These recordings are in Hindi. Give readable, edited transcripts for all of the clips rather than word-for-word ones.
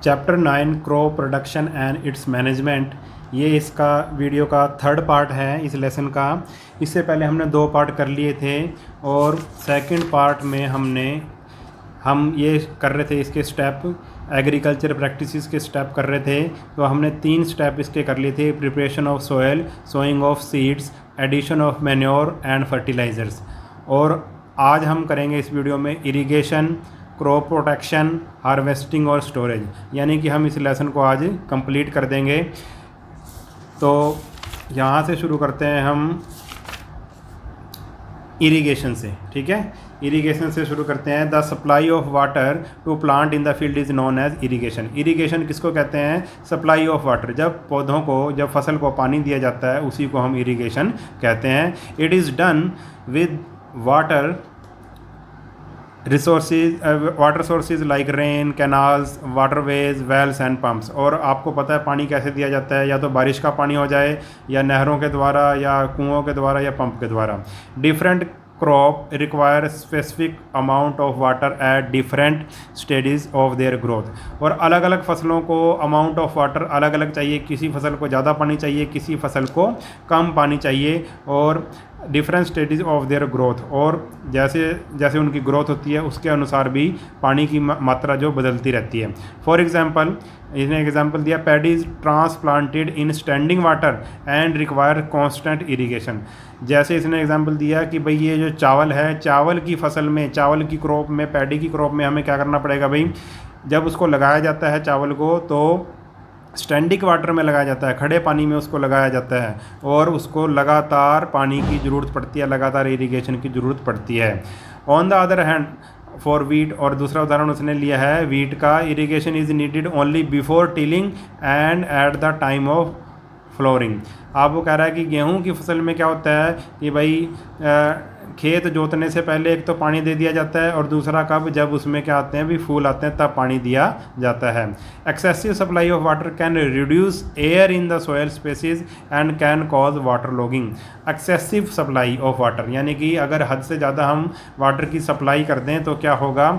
Chapter 9 crop production and it's management, ये इसका वीडियो का थर्ड पार्ट है इस लेसन का। इससे पहले हमने 2 पार्ट कर लिए थे और सेकंड पार्ट में हम ये कर रहे थे इसके स्टेप, एग्रीकल्चर प्रैक्टिसेस के स्टेप कर रहे थे। तो हमने 3 स्टेप इसके कर लिए थे: preparation of soil, sowing of seeds, addition of manure and fertilisers. और आज हम करेंगे इस वीडियो में इरिगेशन, क्रॉप प्रोटेक्शन, हार्वेस्टिंग और स्टोरेज, यानी कि हम इस लेसन को आज कंप्लीट कर देंगे। तो यहाँ से शुरू करते हैं हम इरिगेशन से, ठीक है। इरिगेशन से शुरू करते हैं। The supply of water to plant in the field is known as irrigation. Irrigation किसको कहते हैं? सप्लाई ऑफ वाटर, जब पौधों को, जब फसल को पानी दिया जाता है उसी को हम इरिगेशन कहते हैं। It is done with water water sources like rain, canals, waterways, wells and pumps. और आपको पता है पानी कैसे दिया जाता है, या तो बारिश का पानी हो जाए, या नहरों के द्वारा, या कुओं के द्वारा, या पंप के द्वारा। Different crop require specific amount of water at different stages of their growth. और अलग अलग फसलों को अमाउंट ऑफ वाटर अलग अलग चाहिए। किसी फसल को ज़्यादा पानी चाहिए, किसी फसल को कम पानी चाहिए, और different stages of their growth. और जैसे जैसे उनकी ग्रोथ होती है उसके अनुसार भी पानी की मात्रा जो बदलती रहती है। फॉर एग्जांपल, इसने एग्जांपल दिया, paddy is transplanted in standing water and require constant irrigation. जैसे इसने एग्जांपल दिया कि भाई ये जो चावल है, चावल की फसल में, चावल की क्रॉप में, पैडी की क्रॉप में हमें क्या करना पड़ेगा भाई? जब उसको लगाया जाता है चावल को, तो स्टैंडिंग वाटर में लगाया जाता है, खड़े पानी में उसको लगाया जाता है, और उसको लगातार पानी की ज़रूरत पड़ती है, लगातार इरिगेशन की ज़रूरत पड़ती है। On the other hand for wheat, और दूसरा उदाहरण उसने लिया है वीट का, irrigation is needed only before tilling and at the time of flooring. आप वो कह रहा है कि गेहूं की फसल में क्या होता है कि भाई खेत जोतने से पहले एक तो पानी दे दिया जाता है, और दूसरा कब? जब उसमें क्या आते हैं भी फूल आते हैं, तब पानी दिया जाता है। Excessive supply of water can reduce air in the soil spaces and can cause water logging. Excessive supply of water, यानी कि अगर हद से ज़्यादा हम वाटर की सप्लाई कर दें तो क्या होगा?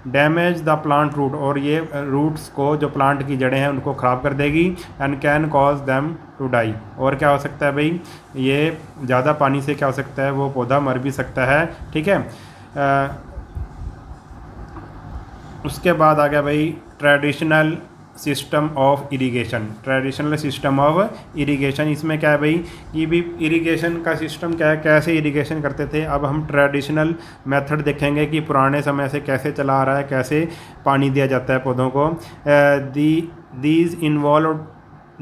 डैमेज द प्लांट रूट, और ये रूट्स को, जो प्लांट की जड़ें हैं, उनको ख़राब कर देगी। And can cause them to die, और क्या हो सकता है भाई? ये ज़्यादा पानी से क्या हो सकता है? वो पौधा मर भी सकता है, ठीक है। उसके बाद आ गया भाई traditional system of irrigation. Traditional system of irrigation, इसमें क्या है भाई? ये भी इरिगेशन का सिस्टम क्या है, कैसे इरिगेशन करते थे। अब हम ट्रेडिशनल मेथड देखेंगे कि पुराने समय से कैसे चला आ रहा है, कैसे पानी दिया जाता है पौधों को। These involve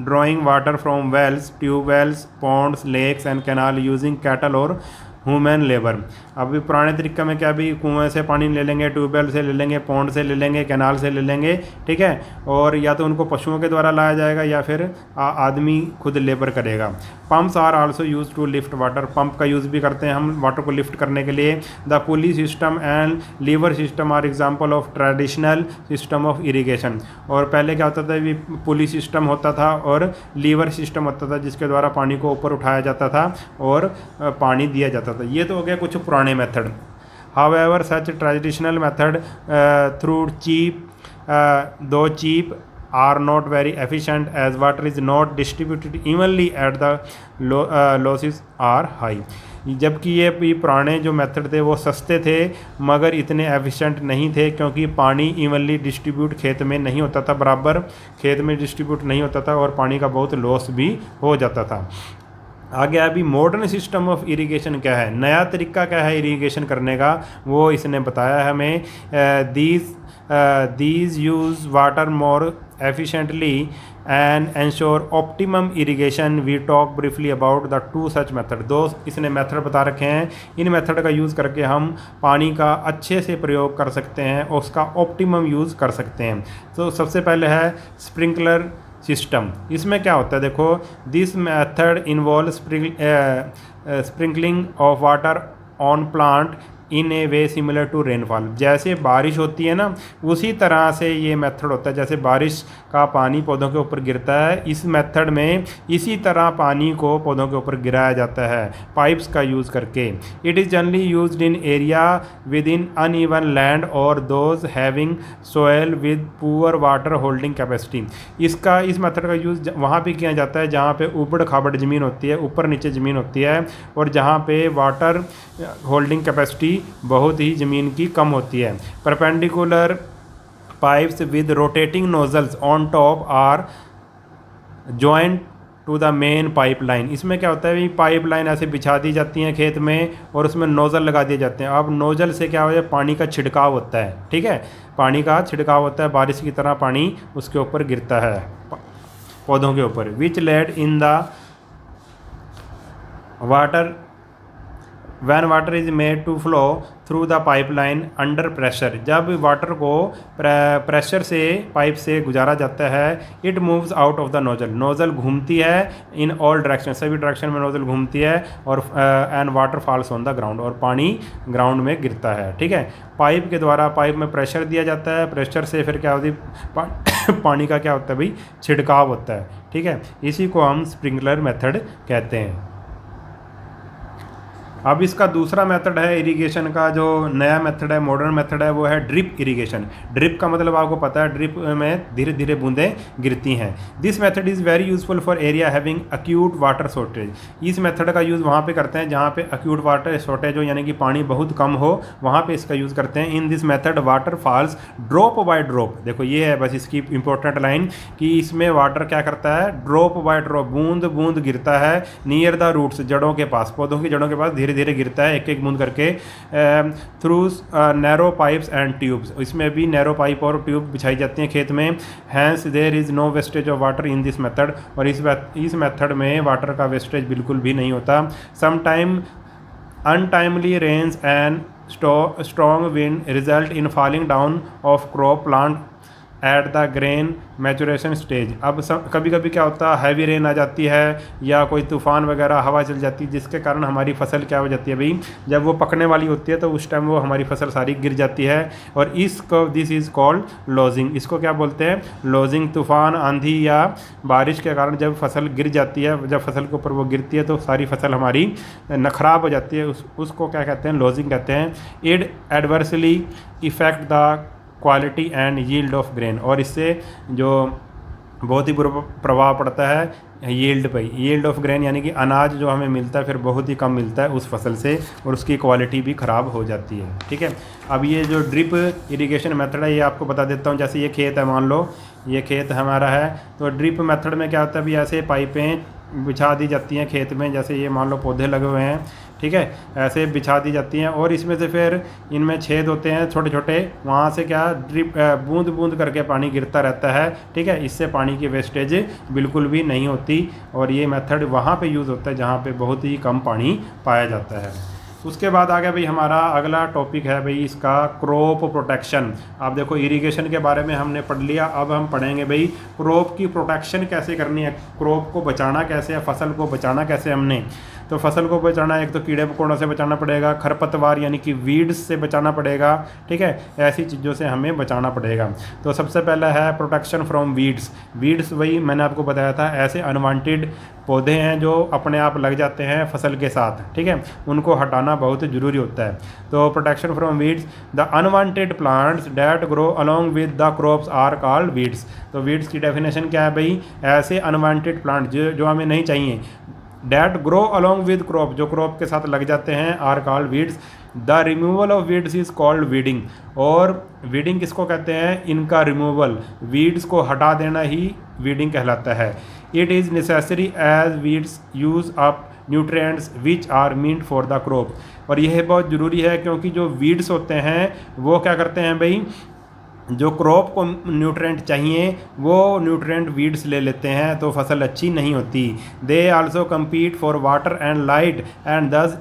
drawing water from wells, tube wells, ponds, lakes and canal using cattle or human labour. अभी पुराने तरीके में क्या, भी कुएं से पानी ले लेंगे, ट्यूबवेल से ले लेंगे, पौंड से ले लेंगे, कैनाल से ले लेंगे, ठीक है। और या तो उनको पशुओं के द्वारा लाया जाएगा, या फिर आदमी खुद लेबर करेगा। Pumps are also use to lift water. Pump का यूज़ भी करते हैं हम वाटर को लिफ्ट करने के लिए। The pulley system and lever system are example of traditional system of irrigation. और पहले क्या होता था, पुली सिस्टम होता था और लीवर सिस्टम होता था, जिसके द्वारा पानी को ऊपर उठाया जाता था और पानी दिया जाता था। ये तो हो गया कुछ पुराने method. However such traditional method though cheap are not very efficient as water is not distributed evenly at the losses are high। जबकि ये पुराने जो मेथड थे वो सस्ते थे, मगर इतने एफिशिएंट नहीं थे, क्योंकि पानी इवनली डिस्ट्रीब्यूट खेत में नहीं होता था, बराबर खेत में डिस्ट्रीब्यूट नहीं होता था, और पानी का बहुत लॉस भी हो जाता था। आगे अभी मॉडर्न सिस्टम ऑफ इरिगेशन क्या है, नया तरीका क्या है इरिगेशन करने का, वो इसने बताया हमें। These use water more efficiently and ensure optimum irrigation. We talk briefly about the 2 such method. 2 इसने मेथड बता रखे हैं। इन मेथड का यूज़ करके हम पानी का अच्छे से प्रयोग कर सकते हैं और उसका ऑप्टिमम यूज़ कर सकते हैं। तो सबसे पहले है स्प्रिंकलर सिस्टम। इसमें क्या होता है देखो, this method involve sprinkling of water on plant in a way similar to rainfall. जैसे बारिश होती है ना, उसी तरह से ये मेथड होता है। जैसे बारिश का पानी पौधों के ऊपर गिरता है, इस मेथड में इसी तरह पानी को पौधों के ऊपर गिराया जाता है पाइप्स का यूज़ करके। It is generally used in area with in uneven land और those having soil with poor water holding capacity. इस मेथड का यूज़ वहाँ पे किया जाता है जहाँ पे ऊबड़ खाबड़ ज़मीन होती है, ऊपर नीचे ज़मीन होती है, और जहाँ पे वाटर होल्डिंग कैपेसिटी बहुत ही ज़मीन की कम होती है। Perpendicular pipes with rotating nozzles on top are joint to the main pipeline. इसमें क्या होता है भाई, पाइपलाइन ऐसे बिछा दी जाती हैं खेत में और उसमें नोज़ल लगा दिए जाते हैं। अब नोज़ल से क्या हो जाए, पानी का छिड़काव होता है, ठीक है, पानी का छिड़काव होता है, बारिश की तरह पानी उसके ऊपर गिरता है पौधों के ऊपर। Which led in the water when water is made to flow through the pipeline under pressure. जब वाटर को प्रेशर से पाइप से गुजारा जाता है, it moves out of the nozzle. Nozzle घूमती है इन ऑल डायरेक्शन, सभी डायरेक्शन में नोजल घूमती है, और and water falls on the ground, और पानी ग्राउंड में गिरता है, ठीक है। पाइप के द्वारा पाइप में प्रेशर दिया जाता है, प्रेशर से फिर क्या होती है पानी का क्या होता है भाई, छिड़काव होता है, ठीक है। इसी को हम स्प्रिंकलर मेथड कहते हैं। अब इसका दूसरा मेथड है इरिगेशन का, जो नया मेथड है, मॉडर्न मेथड है, वो है ड्रिप इरिगेशन। ड्रिप का मतलब आपको पता है, ड्रिप में धीरे धीरे बूंदें गिरती हैं। This method is very useful for area having acute water shortage. इस मेथड का यूज़ वहाँ पे करते हैं जहाँ पे अक्यूट वाटर शॉर्टेज हो, यानी कि पानी बहुत कम हो, वहाँ पे इसका यूज़ करते हैं। इन this method water falls drop by drop. देखो ये है बस इसकी इंपॉर्टेंट लाइन, कि इसमें वाटर क्या करता है, ड्रॉप बाय ड्रॉप, बूंद बूंद गिरता है नियर द रूट्स, जड़ों के पास, पौधों की जड़ों के पास धीरे धीरे गिरता है, एक एक बूंद करके, through narrow pipes and tubes. इसमें भी नैरो पाइप और ट्यूब बिछाई जाती हैं खेत में। Hence there is no wastage of water in this method. और इस मेथड में वाटर का वेस्टेज बिल्कुल भी नहीं होता। Sometime untimely rains and strong wind result in falling down of crop plant at the grain maturation stage. अब कभी कभी क्या होता है, हैवी रेन आ जाती है या कोई तूफ़ान वगैरह हवा चल जाती है, जिसके कारण हमारी फसल क्या हो जाती है भाई, जब वो पकने वाली होती है तो उस टाइम वो हमारी फसल सारी गिर जाती है। और इसको दिस इज़ कॉल्ड लॉजिंग। इसको क्या बोलते हैं, लॉजिंग। तूफ़ान, आंधी या बारिश के कारण जब फसल गिर जाती है, जब फसल के ऊपर वो गिरती है तो सारी फसल हमारी ख़राब हो जाती है, उसको क्या कहते हैं, लॉजिंग कहते हैं। It adversely effect the quality and yield of grain. और इससे जो बहुत ही बुरा प्रभाव पड़ता है यील्ड पे। यील्ड ऑफ ग्रेन यानी कि अनाज जो हमें मिलता है फिर बहुत ही कम मिलता है उस फसल से, और उसकी क्वालिटी भी ख़राब हो जाती है, ठीक है। अब ये जो ड्रिप इरिगेशन मेथड है ये आपको बता देता हूँ। जैसे ये खेत है, मान लो ये खेत हमारा है, तो ड्रिप मेथड में क्या होता है, अभी ऐसे पाइपें बिछा दी जाती हैं खेत में, जैसे ये मान लो पौधे लगे हुए हैं, ठीक है, ऐसे बिछा दी जाती हैं, और इसमें से फिर इनमें छेद होते हैं छोटे छोटे, वहाँ से क्या ड्रिप बूंद बूंद करके पानी गिरता रहता है, ठीक है। इससे पानी की वेस्टेज बिल्कुल भी नहीं होती, और ये मेथड वहाँ पे यूज़ होता है जहाँ पे बहुत ही कम पानी पाया जाता है। उसके बाद आ गया भाई हमारा अगला टॉपिक है भाई इसका क्रॉप प्रोटेक्शन। आप देखो इरिगेशन के बारे में हमने पढ़ लिया, अब हम पढ़ेंगे भाई क्रॉप की प्रोटेक्शन कैसे करनी है, क्रॉप को बचाना कैसे है, फसल को बचाना कैसे हमने। तो फसल को बचाना, एक तो कीड़े मकोड़ों से बचाना पड़ेगा, खरपतवार यानी कि वीड्स से बचाना पड़ेगा, ठीक है, ऐसी चीज़ों से हमें बचाना पड़ेगा। तो सबसे पहला है प्रोटेक्शन फ्रॉम वीड्स। वीड्स वही मैंने आपको बताया था, ऐसे अनवांटेड पौधे हैं जो अपने आप लग जाते हैं फसल के साथ, ठीक है, उनको हटाना बहुत ज़रूरी होता है। तो protection from weeds, the unwanted plants that grow along with the crops are called weeds. तो वीड्स की डेफिनेशन क्या है भाई, ऐसे अनवांटेड प्लांट जो हमें नहीं चाहिए, that grow along with crop, जो क्रॉप के साथ लग जाते हैं, are called weeds. The removal of weeds is called weeding. और वीडिंग किसको कहते हैं, इनका रिमूवल, वीड्स को हटा देना ही वीडिंग कहलाता है। It is necessary as weeds use up nutrients which are meant for the crop. और यह बहुत ज़रूरी है क्योंकि जो वीड्स होते हैं वो क्या करते हैं भाई, जो क्रॉप को न्यूट्रेंट चाहिए वो न्यूट्रेंट वीड्स ले लेते हैं, तो फसल अच्छी नहीं होती। They also compete for water and light and thus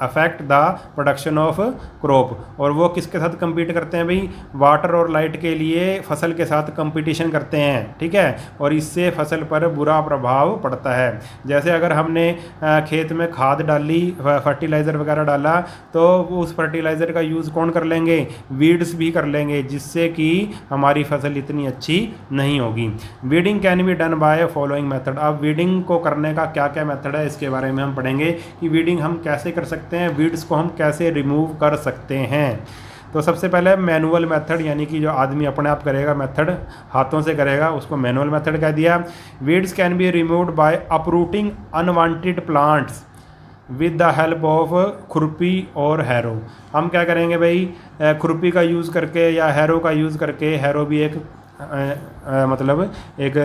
affect the production of crop. और वो किसके साथ compete करते हैं भाई, वाटर और लाइट के लिए फसल के साथ कंपटीशन करते हैं, ठीक है, और इससे फसल पर बुरा प्रभाव पड़ता है। जैसे अगर हमने खेत में खाद डाली, फर्टिलाइज़र वगैरह डाला, तो उस फर्टिलाइज़र का यूज़ कौन कर लेंगे, वीड्स भी कर लेंगे, जिससे कि हमारी फसल इतनी अच्छी नहीं होगी। Weeding can be done by following method. अब वीडिंग को करने का क्या क्या मेथड है, इसके बारे में हम पढ़ेंगे कि वीडिंग हम कैसे कर सकते हैं, वीड्स को हम कैसे रिमूव कर सकते हैं। तो सबसे पहले मैनुअल मेथड, यानी कि जो आदमी अपने आप करेगा, मेथड हाथों से करेगा, उसको मैनुअल मेथड कह दिया। Weeds can be removed by uprooting unwanted plants with the help of खुरपी और हैरो। हम क्या करेंगे भाई, खुरपी का यूज़ करके या हैरो का यूज़ करके, हैरो भी एक मतलब एक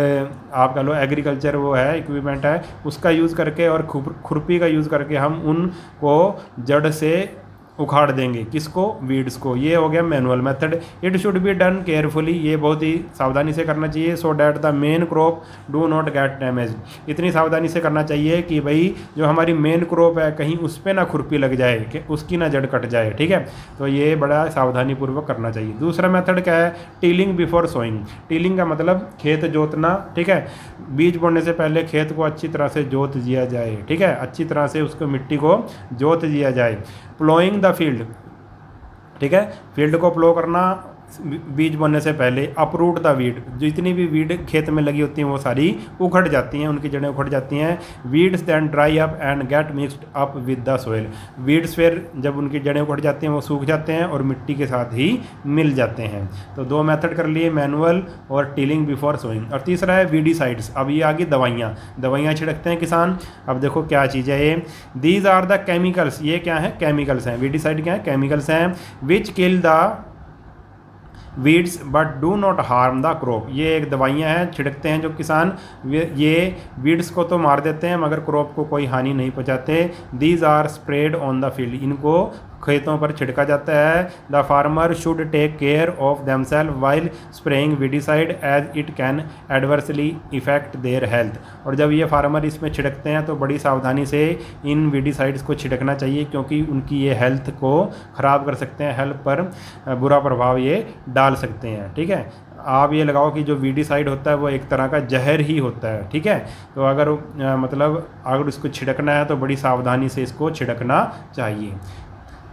आप कह लो एग्रीकल्चर वो है, इक्विपमेंट है, उसका यूज़ करके और खुरपी का यूज़ करके हम उनको जड़ से उखाड़ देंगे, किसको, वीड्स को। ये हो गया manual method. It should be done carefully, ये बहुत ही सावधानी से करना चाहिए, so that the main crop do not gate damage. इतनी सावधानी से करना चाहिए कि भाई जो हमारी मेन क्रॉप है कहीं उस पर ना खुरपी लग जाए, कि उसकी ना जड़ कट जाए, ठीक है। तो ये बड़ा सावधानी पूर्वक करना चाहिए। दूसरा मेथड क्या है, टीलिंग बिफोर सोइंग। टीलिंग का मतलब खेत जोतना, ठीक है, बीज बोने से पहले खेत को अच्छी तरह से जोत दिया जाए, ठीक है, अच्छी तरह से उसको मिट्टी को जोत दिया जाए। प्लोइंग द फील्ड, ठीक है, फील्ड को प्लो करना बीज बोने से पहले। अपरूट द वीड, जितनी भी वीड खेत में लगी होती हैं वो सारी उखड़ जाती हैं, उनकी जड़ें उखड़ जाती हैं। Weeds then dry up and get mixed up with the soil. Weeds फिर जब उनकी जड़ें उखड़ जाती हैं वो सूख जाते हैं और मिट्टी के साथ ही मिल जाते हैं। तो दो मेथड कर लिए, मैनुअल और टीलिंग बिफोर सोइंग। और तीसरा है वीडिसाइड्स। अब ये आ गई दवाइयाँ छिड़कते हैं किसान। अब देखो क्या चीज़ है ये, दीज आर द केमिकल्स, ये क्या है, केमिकल्स हैं। वीडिसाइड क्या है, केमिकल्स हैं, which kill the weeds but do not harm the crop. ये एक दवाइयाँ हैं, छिड़कते हैं जो किसान, ये वीड्स को तो मार देते हैं मगर क्रॉप को कोई हानि नहीं पहुँचाते। These are spread on the field, इनको खेतों पर छिड़का जाता है। The farmer should take care of themself while spraying weedicide as it can adversely effect their health. और जब ये फार्मर इसमें छिड़कते हैं तो बड़ी सावधानी से इन वीडिसाइड्स को छिड़कना चाहिए, क्योंकि उनकी ये हेल्थ को ख़राब कर सकते हैं, हेल्थ पर बुरा प्रभाव ये डाल सकते हैं, ठीक है। आप ये लगाओ कि जो वीडिसाइड होता है वो एक तरह का जहर ही होता है, ठीक है। तो अगर मतलब अगर इसको छिड़कना है तो बड़ी सावधानी से इसको छिड़कना चाहिए।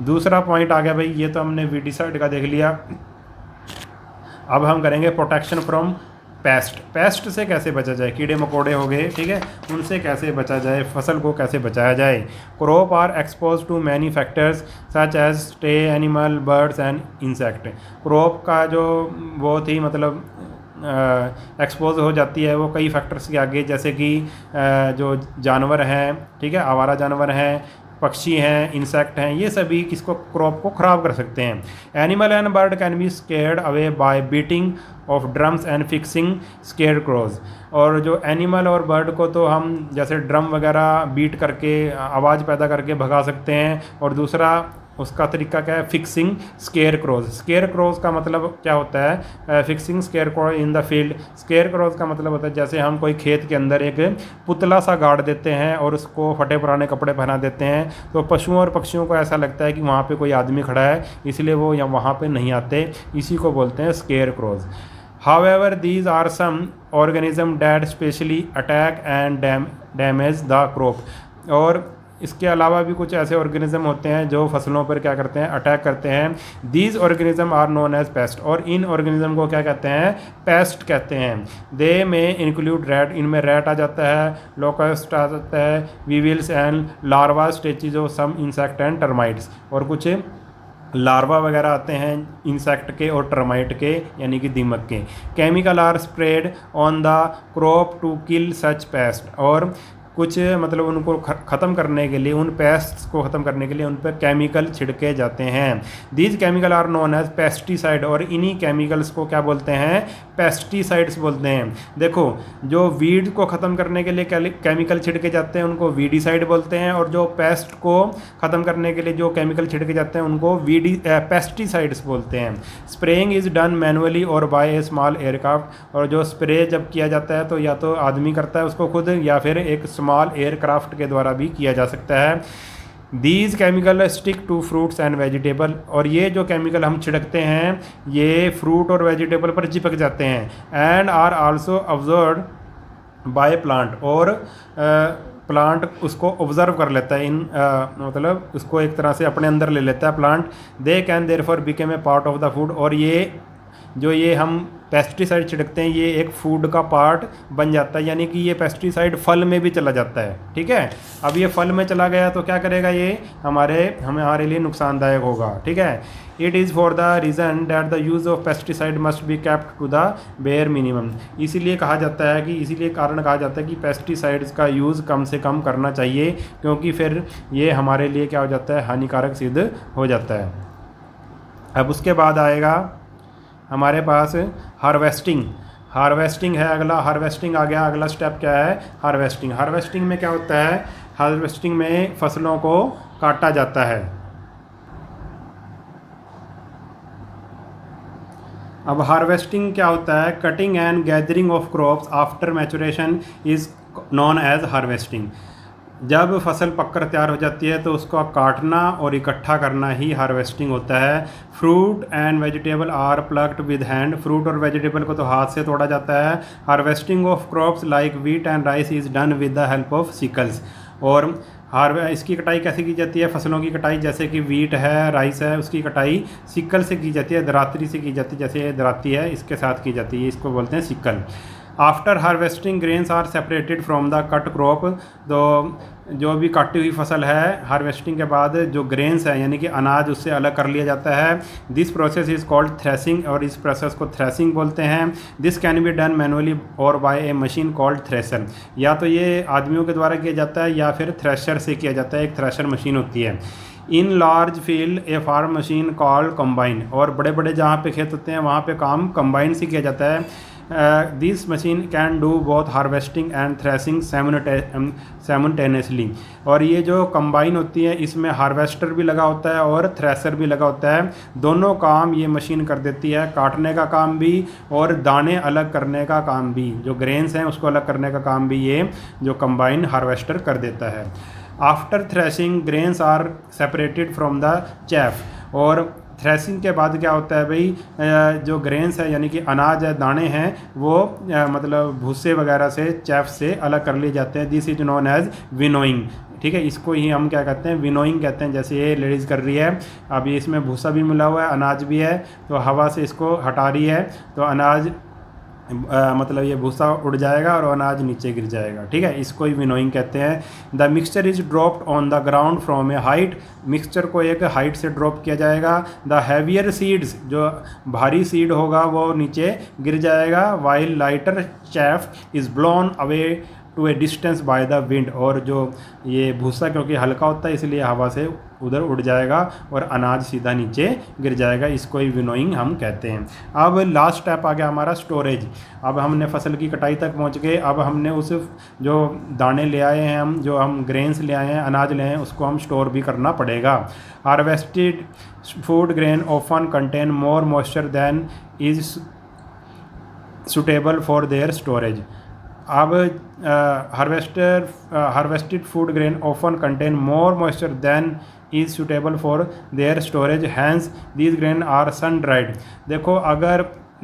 दूसरा पॉइंट आ गया भाई, ये तो हमने वीडिसाइड का देख लिया। अब हम करेंगे प्रोटेक्शन फ्रॉम पेस्ट। पेस्ट से कैसे बचा जाए, कीड़े मकोड़े हो गए, ठीक है, उनसे कैसे बचा जाए, फसल को कैसे बचाया जाए। Crop are expose to many factors such as stray animal, birds and insect. Crop का जो बहुत ही मतलब एक्सपोज हो जाती है वो कई फैक्टर्स के आगे, जैसे कि जो जानवर हैं, ठीक है, आवारा जानवर हैं, पक्षी हैं, इंसेक्ट हैं, ये सभी किसको, क्रॉप को ख़राब कर सकते हैं। Animal and bird can be scared away by beating of drums and fixing scarecrows. और जो एनिमल और बर्ड को तो हम जैसे ड्रम वगैरह बीट करके आवाज़ पैदा करके भगा सकते हैं। और उसका तरीका क्या है, fixing scarecrows. Scarecrows का मतलब क्या होता है, fixing scarecrows in the field. Scarecrows का मतलब होता है जैसे हम कोई खेत के अंदर एक पुतला सा गाड़ देते हैं और उसको फटे पुराने कपड़े पहना देते हैं, तो पशुओं और पक्षियों को ऐसा लगता है कि वहाँ पे कोई आदमी खड़ा है, इसलिए वो या वहाँ पे नहीं आते, इसी को बोलते हैं scarecrows. However, these are some organisms that specially attack and damage the crop। और इसके अलावा भी कुछ ऐसे ऑर्गेनिज्म होते हैं जो फसलों पर क्या करते हैं, अटैक करते हैं। These organism are known as pest. और इन ऑर्गेनिज्म को क्या कहते हैं, पेस्ट कहते हैं। दे में इंक्लूड रैट, इनमें रैट आ जाता है, लोकस्ट आ जाता है, weevils and larva stages of some insect and termites. और कुछ लार्वा वगैरह आते हैं इंसेक्ट के और टर्माइट के, यानी कि दीमक के। Chemical are spread on the crop to kill such pest. और कुछ मतलब उनको ख़त्म करने के लिए, उन पेस्ट्स को ख़त्म करने के लिए उन पर केमिकल छिड़के जाते हैं। These chemical are known as pesticide. और इन्हीं केमिकल्स को क्या बोलते हैं, पेस्टिसाइड्स बोलते हैं। देखो, जो वीड को ख़त्म करने के लिए केमिकल छिड़के जाते हैं उनको वीडिसाइड बोलते हैं, और जो पेस्ट को ख़त्म करने के लिए जो केमिकल छिड़के जाते हैं उनको पेस्टिसाइड्स बोलते हैं। स्प्रेइंग इज़ डन मैनुअली और बाय ए स्मॉल एयरक्राफ्ट। और जो स्प्रे जब किया जाता है तो या तो आदमी करता है उसको खुद, या फिर एक स्मॉल एयरक्राफ्ट के द्वारा भी किया जा सकता है। These chemical stick to fruits and vegetable, और ये जो केमिकल हम छिड़कते हैं ये फ्रूट और वेजिटेबल पर चिपक जाते हैं। And are also observe by plant, और प्लांट उसको ऑब्जर्व कर लेता है, इन मतलब उसको एक तरह से अपने अंदर ले लेता है plant. They can therefore become a part of the food, और ये जो ये हम पेस्टिसाइड छिड़कते हैं ये एक फूड का पार्ट बन जाता है, यानी कि ये पेस्टिसाइड फल में भी चला जाता है। ठीक है, अब ये फल में चला गया तो क्या करेगा, ये हमारे लिए नुकसानदायक होगा। ठीक है, it is for the reason that the use of pesticide must be kept to the bare minimum, इसीलिए कहा जाता है कि इसीलिए कारण कहा जाता है कि पेस्टिसाइड्स का यूज़ कम से कम करना चाहिए, क्योंकि फिर ये हमारे लिए क्या हो जाता है, हानिकारक सिद्ध हो जाता है। अब उसके बाद आएगा हमारे पास हार्वेस्टिंग है अगला। हार्वेस्टिंग आ गया, अगला स्टेप क्या है, हार्वेस्टिंग में क्या होता है, हार्वेस्टिंग में फसलों को काटा जाता है। अब हार्वेस्टिंग क्या होता है, cutting and gathering of crops after maturation is known as harvesting. जब फसल पककर तैयार हो जाती है तो उसको काटना और इकट्ठा करना ही हार्वेस्टिंग होता है। Fruit and vegetable are plucked with hand, fruit और वेजिटेबल को तो हाथ से तोड़ा जाता है। Harvesting of crops like wheat and rice is done with the help of sickles, और इसकी कटाई कैसे की जाती है, फसलों की कटाई जैसे कि वीट है, राइस है, उसकी कटाई सिक्कल से की जाती है, दरातरी से की जाती है, जैसे ये दराती है इसके साथ की जाती है, इसको बोलते हैं sickle. After harvesting grains are separated from the cut crop, तो जो भी काटी हुई फसल है हार्वेस्टिंग के बाद जो ग्रेन्स है यानी कि अनाज उससे अलग कर लिया जाता है। This process is called threshing, और इस प्रोसेस को थ्रेसिंग बोलते हैं। This can be done manually और बाय ए मशीन कॉल्ड थ्रेशर, या तो ये आदमियों के द्वारा किया जाता है या फिर थ्रेशर से किया जाता है, एक थ्रेशर मशीन होती है। In large field a farm machine called combine, और बड़े बड़े जहाँ पे खेत होते हैं वहाँ पे काम कंबाइन से किया जाता है। This machine can do both harvesting and threshing simultaneously, और ये जो कंबाइन होती है इसमें हार्वेस्टर भी लगा होता है और थ्रेसर भी लगा होता है, दोनों काम ये मशीन कर देती है, काटने का काम भी और दाने अलग करने का काम भी, जो ग्रेन्स हैं उसको अलग करने का काम भी ये जो कंबाइन हार्वेस्टर कर देता है। After threshing grains are separated from the chaff, और थ्रेसिंग के बाद क्या होता है भाई, जो ग्रेन्स है यानी कि अनाज है, दाने हैं, वो मतलब भूसे वगैरह से, चैफ से अलग कर लिए जाते हैं। This is known as winnowing. ठीक है, इसको ही हम क्या कहते हैं, विनोइंग कहते हैं। जैसे ये लेडीज़ कर रही है, अब ये इसमें भूसा भी मिला हुआ है, अनाज भी है, तो हवा से इसको हटा रही है तो अनाज मतलब ये भूसा उड़ जाएगा और अनाज नीचे गिर जाएगा। ठीक है, इसको ही विनोइंग कहते हैं। The mixture is dropped on the ground from A height, mixture को एक हाइट से ड्रॉप किया जाएगा। द हैवियर सीड्स, जो भारी सीड होगा वो नीचे गिर जाएगा। While lighter chaff is blown away to a distance by the wind, और जो ये भूसा क्योंकि हल्का होता है इसलिए हवा से उधर उड़ जाएगा और अनाज सीधा नीचे गिर जाएगा, इसको ही विनोइंग हम कहते हैं। अब लास्ट स्टेप आ गया हमारा स्टोरेज। अब हमने फसल की कटाई तक पहुंच गए, अब हमने उस जो दाने ले आए हैं, हम जो हम ग्रेन्स ले आए हैं, अनाज ले आए हैं, उसको हम स्टोर भी करना पड़ेगा। Harvested food grain often contain more moisture than is suitable for their storage. अब harvested food grain often contain more moisture than is suitable for their storage, hence these grain are sun dried.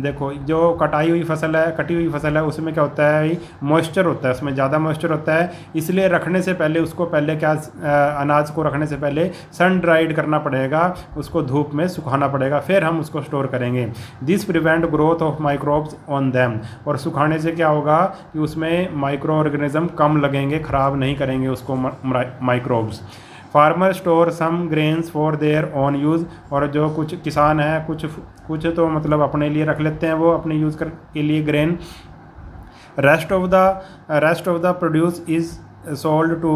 देखो जो कटी हुई फसल है उसमें क्या होता है, मॉइस्चर होता है, उसमें ज़्यादा मॉइस्चर होता है, इसलिए रखने से पहले उसको अनाज को रखने से पहले सन ड्राइड करना पड़ेगा, उसको धूप में सुखाना पड़ेगा, फिर हम उसको स्टोर करेंगे। This prevent growth of microbes on them, और सुखाने से क्या होगा कि उसमें माइक्रो ऑर्गेनिज्म कम लगेंगे, ख़राब नहीं करेंगे उसको microbes. Farmer store some grains for their own use, और जो कुछ किसान हैं कुछ तो मतलब अपने लिए रख लेते हैं वो अपने यूज़ के लिए grain. Rest of the produce is sold to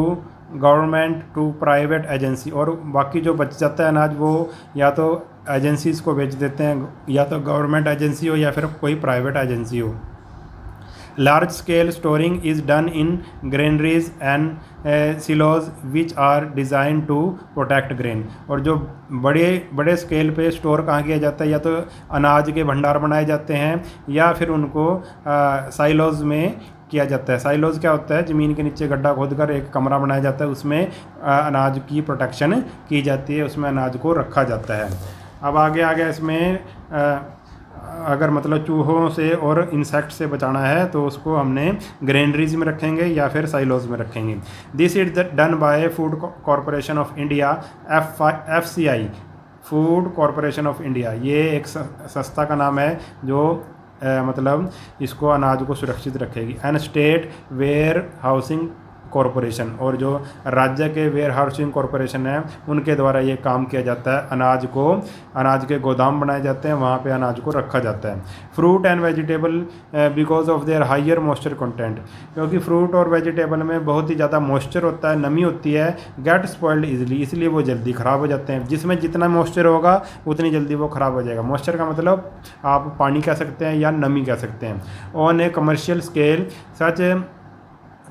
government to private agency, और बाकी जो बच जाता है अनाज वो या तो एजेंसीज़ को बेच देते हैं, या तो गवर्नमेंट एजेंसी हो या फिर कोई प्राइवेट एजेंसी हो। Large scale storing is done in granaries and silos which are design to protect grain. और जो बड़े बड़े स्केल पे स्टोर कहाँ किया जाता है, या तो अनाज के भंडार बनाए जाते हैं या फिर उनको साइलोज में किया जाता है। साइलोज क्या होता है, ज़मीन के नीचे गड्ढा खोदकर एक कमरा बनाया जाता है, उसमें अनाज की प्रोटेक्शन की जाती है, उसमें अनाज को रखा जाता है। अब आगे आ गया इसमें अगर मतलब चूहों से और इंसेक्ट से बचाना है तो उसको हमने ग्रेनरीज में रखेंगे या फिर साइलोज में रखेंगे। This is done by food corporation of India, FCI, food corporation of India. ये एक संस्था का नाम है जो मतलब इसको अनाज को सुरक्षित रखेगी। And state warehousing corporation, और जो राज्य के वेयर हाउसिंग कॉरपोरेशन है उनके द्वारा ये काम किया जाता है। अनाज के गोदाम बनाए जाते हैं, वहाँ पे अनाज को रखा जाता है। Fruit and vegetable because of their higher moisture content, क्योंकि फ्रूट और वेजिटेबल में बहुत ही ज़्यादा मॉइस्चर होता है, नमी होती है, गेट स्पॉइल्ड इजीली, इसलिए वो जल्दी ख़राब हो जाते हैं। जिसमें जितना मॉइस्चर होगा उतनी जल्दी वो ख़राब हो जाएगा। मॉइस्चर का मतलब आप पानी कह सकते हैं या नमी कह सकते हैं। On a commercial scale such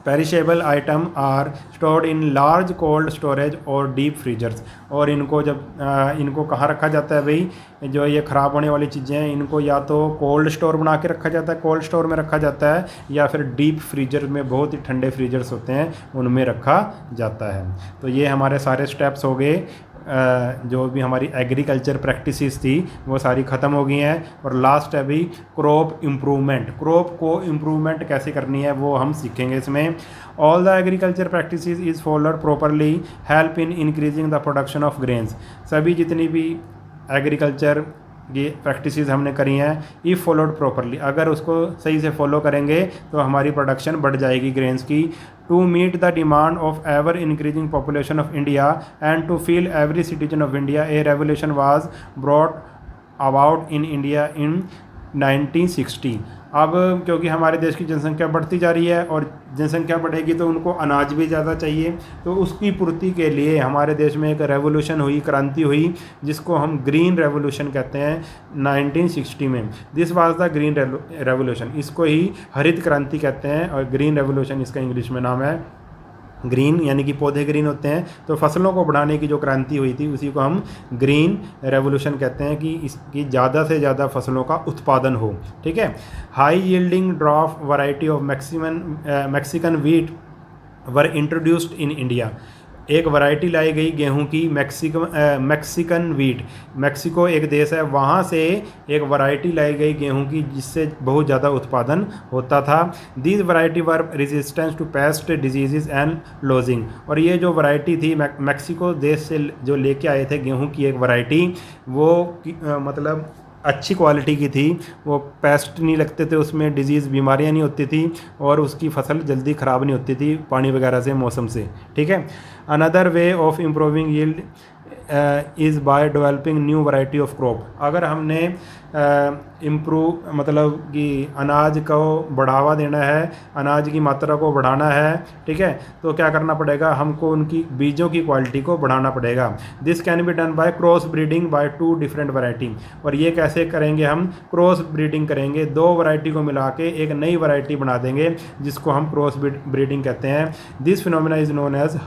perishable item are stored in large cold storage और डीप फ्रीजर्स। और इनको इनको कहाँ रखा जाता है भाई, जो ये ख़राब होने वाली चीज़ें हैं इनको या तो कोल्ड स्टोर बना के रखा जाता है, कोल्ड स्टोर में रखा जाता है, या फिर डीप फ्रीजर में, बहुत ही ठंडे फ्रीजर्स होते हैं, उनमें रखा जाता है। तो ये हमारे सारे स्टेप्स हो गए। जो भी हमारी एग्रीकल्चर प्रैक्टिसेस थी वो सारी ख़त्म हो गई हैं। और लास्ट है भी क्रॉप इम्प्रूवमेंट। क्रॉप को इम्प्रूवमेंट कैसे करनी है वो हम सीखेंगे इसमें। All the agriculture practices is followed properly help in increasing the production of grains. सभी जितनी भी एग्रीकल्चर ये प्रैक्टिसेस हमने करी हैं, इफ़ फॉलोड प्रॉपरली, अगर उसको सही से फॉलो करेंगे तो हमारी प्रोडक्शन बढ़ जाएगी ग्रेन्स की। To meet the demand of ever increasing population of India and to feel every citizen of India, a revolution was brought about in India in 1960। अब क्योंकि हमारे देश की जनसंख्या बढ़ती जा रही है और जनसंख्या बढ़ेगी तो उनको अनाज भी ज़्यादा चाहिए, तो उसकी पूर्ति के लिए हमारे देश में एक रेवोल्यूशन हुई, क्रांति हुई, जिसको हम ग्रीन रेवोल्यूशन कहते हैं 1960 में। This was the green revolution, इसको ही हरित क्रांति कहते हैं और ग्रीन रेवोल्यूशन इसका इंग्लिश में नाम है। ग्रीन यानी कि पौधे ग्रीन होते हैं, तो फसलों को बढ़ाने की जो क्रांति हुई थी उसी को हम ग्रीन रेवोल्यूशन कहते हैं, कि इसकी ज़्यादा से ज़्यादा फसलों का उत्पादन हो। ठीक है। High yielding draft variety of Mexican wheat were introduced in India. एक वैरायटी लाई गई गेहूं की, मैक्सिकन व्हीट, मैक्सिको एक देश है, वहाँ से एक वैरायटी लाई गई गेहूं की जिससे बहुत ज़्यादा उत्पादन होता था। This variety were resistance to pest disease and lodging. और ये जो वैरायटी थी मैक्सिको देश से जो लेके आए थे गेहूं की एक वैरायटी, वो मतलब अच्छी क्वालिटी की थी, वो पेस्ट नहीं लगते थे उसमें, डिजीज़ बीमारियां नहीं होती थी और उसकी फसल जल्दी ख़राब नहीं होती थी पानी वगैरह से, मौसम से। ठीक है। Another way of improving yield is by developing new variety of crop. अगर हमने इम्प्रूव मतलब कि अनाज को बढ़ावा देना है, अनाज की मात्रा को बढ़ाना है, ठीक है, तो क्या करना पड़ेगा, हमको उनकी बीजों की क्वालिटी को बढ़ाना पड़ेगा। This can be done by cross breeding by two different variety. और ये कैसे करेंगे, हम क्रॉस ब्रीडिंग करेंगे, दो वैरायटी को मिला के एक नई वैरायटी बना देंगे जिसको हम क्रॉस ब्रीडिंग कहते हैं। This phenomena is known as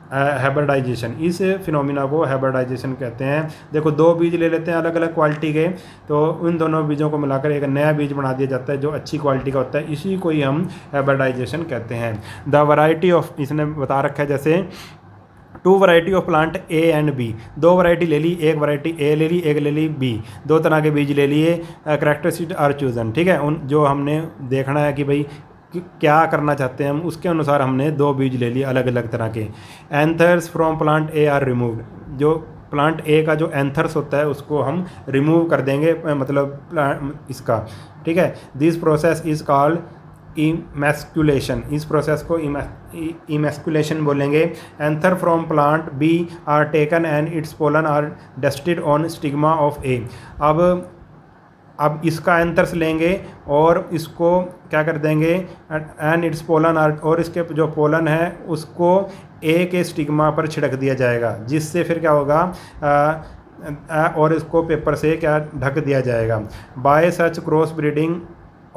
hybridization. इस फिनोमिना को हाइब्रिडाइजेशन कहते हैं। देखो, दो बीज ले लेते हैं अलग अलग क्वालिटी के, तो उन दोनों बीजों को मिलाकर एक नया बीज बना दिया जाता है जो अच्छी क्वालिटी का होता है, इसी को ही हम हाइब्रिडाइजेशन कहते हैं। द वैरायटी ऑफ, इसने बता रखा है जैसे two variety of plant A and B, दो वैरायटी ले ली, एक वैरायटी ए ले ली, एक ले ली बी, दो तरह के बीज ले लिए। कैरेक्टरिस्टिक आर चूजन, ठीक है, उन जो हमने देखना है कि भाई क्या करना चाहते हैं हम, उसके अनुसार हमने दो बीज ले लिए अलग अलग तरह के। Anthers from plant A R removed, जो प्लांट ए का जो एंथर्स होता है उसको हम रिमूव कर देंगे, मतलब इसका, ठीक है। This process is called emasculation, इस प्रोसेस को इमैस्कुलेशन बोलेंगे। Anther from plant B are taken and its pollen are dusted on stigma of A. अब इसका एंथर्स लेंगे और इसको क्या कर देंगे, एंड इट्स पोलन आर, और इसके जो पोलन है उसको ए के स्टिग्मा पर छिड़क दिया जाएगा, जिससे फिर क्या होगा, और इसको पेपर से क्या ढक दिया जाएगा। By such cross breeding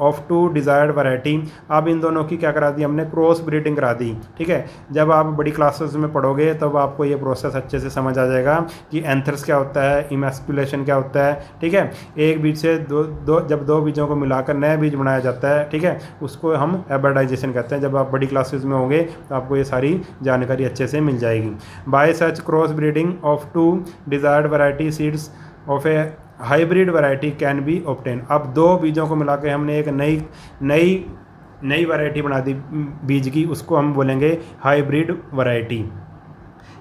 of two desired variety. अब इन दोनों की क्या करा दी हमने, क्रॉस ब्रीडिंग करा दी। ठीक है, जब आप बड़ी क्लासेस में पढ़ोगे तब आपको ये प्रोसेस अच्छे से समझ आ जाएगा कि एंथर्स क्या होता है, इमैस्कुलेशन क्या होता है। ठीक है, एक बीज से जब दो बीजों को मिलाकर नया बीज बनाया जाता है, ठीक है, उसको हम हाइब्रिडाइजेशन कहते हैं। जब आप बड़ी क्लासेस में होंगे तो आपको ये सारी जानकारी अच्छे से मिल जाएगी। By such cross breeding of two desired variety seeds of a hybrid variety can be obtain. अब दो बीजों को मिला के हमने एक नई वैरायटी बना दी बीज की, उसको हम बोलेंगे hybrid variety.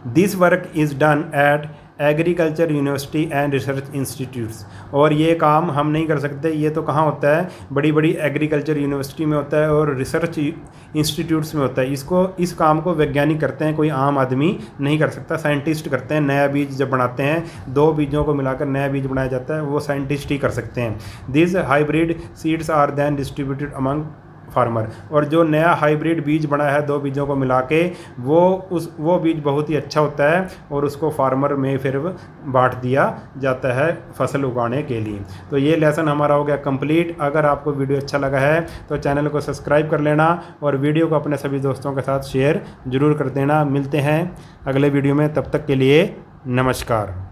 This work is done at agriculture university and research institutes. और ये काम हम नहीं कर सकते, ये तो कहाँ होता है, बड़ी बड़ी एग्रीकल्चर यूनिवर्सिटी में होता है और रिसर्च इंस्टीट्यूट्स में होता है। इस काम को वैज्ञानिक करते हैं, कोई आम आदमी नहीं कर सकता, साइंटिस्ट करते हैं। नया बीज जब बनाते हैं, दो बीजों को मिलाकर नया बीज बनाया जाता है, वो साइंटिस्ट ही कर सकते हैं। This hybrid seeds are then distributed among farmer. और जो नया हाइब्रिड बीज बना है दो बीजों को मिला के, वो बीज बहुत ही अच्छा होता है और उसको फार्मर में फिर बांट दिया जाता है फसल उगाने के लिए। तो ये लेसन हमारा हो गया कंप्लीट। अगर आपको वीडियो अच्छा लगा है तो चैनल को सब्सक्राइब कर लेना और वीडियो को अपने सभी दोस्तों के साथ शेयर ज़रूर कर देना। मिलते हैं अगले वीडियो में, तब तक के लिए नमस्कार।